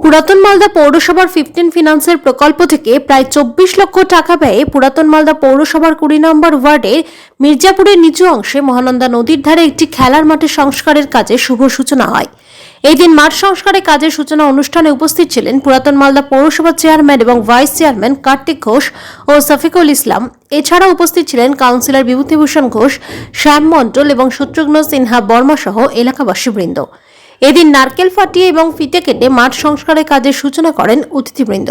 পুরাতন মালদা পৌরসভার 15 ফিনান্সের প্রকল্প থেকে প্রায় 24 লক্ষ টাকা ব্যয়ে পুরাতন মালদা পৌরসভার 20 নম্বর ওয়ার্ডের মির্জাপুরের নিচু অংশে মহানন্দা নদীর ধারে একটি খেলার মাঠের সংস্কারের কাজে শুভ সূচনা হয়। এই দিন মাঠ সংস্কারের কাজের সূচনা অনুষ্ঠানে উপস্থিত ছিলেন পুরাতন মালদা পৌরসভার চেয়ারম্যান এবং ভাইস চেয়ারম্যান কার্তিক ঘোষ ও সফিকুল ইসলাম। এছাড়াও উপস্থিত ছিলেন কাউন্সিলর বিভূতিভূষণ ঘোষ, শ্যাম মণ্ডল এবং শত্রুঘ্ন সিনহা বর্মা সহ এলাকাবাসীবৃন্দ। এদিন নারকেল ফাটিয়ে এবং ফিতে কেটে মাঠ সংস্কারের কাজের সূচনা করেন অতিথিবৃন্দ।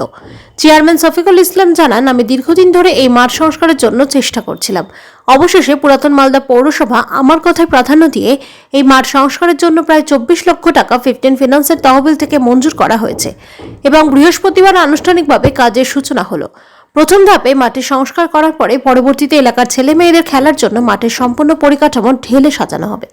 চেয়ারম্যান সফিকুল ইসলাম জানান, আমি দীর্ঘদিন ধরে এই মাঠ সংস্কারের জন্য চেষ্টা করছিলাম। অবশেষে পুরাতন মালদা পৌরসভা আমার কথায় প্রাধান্য দিয়ে এই মাঠ সংস্কারের জন্য প্রায় 24 লক্ষ টাকা 15 ফিনান্সের তহবিল থেকে মঞ্জুর করা হয়েছে এবং বৃহস্পতিবার আনুষ্ঠানিকভাবে কাজের সূচনা হলো। প্রথম ধাপে মাঠের সংস্কার করার পরে পরবর্তীতে এলাকার ছেলে মেয়েদের খেলার জন্য মাঠের সম্পূর্ণ পরিকাঠামো ঢেলে সাজানো হবে।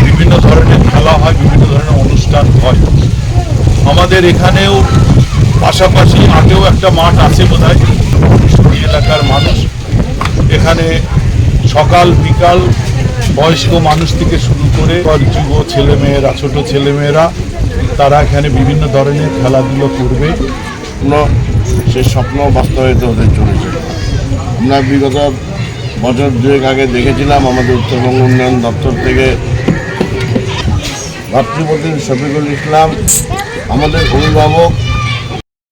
বিভিন্ন ধরনের খেলা হয়, বিভিন্ন ধরনের অনুষ্ঠান হয় আমাদের এখানেও। পাশাপাশি আগেও একটা মাঠ আছে বোধহয়। এই এলাকার মানুষ এখানে সকাল বিকাল বয়স্ক মানুষ থেকে শুরু করে যুব ছেলেমেয়েরা, ছোট ছেলেমেয়েরা, তারা এখানে বিভিন্ন ধরনের খেলাধুলো করবে। সেই স্বপ্ন বাস্তবায়িত হতে চলেছে। আমরা বিগত বছর দুয়েক আগে দেখেছিলাম আমাদের উত্তরবঙ্গ উন্নয়ন দপ্তর থেকে ভাতৃপতি শফিকুল ইসলাম, আমাদের অভিভাবক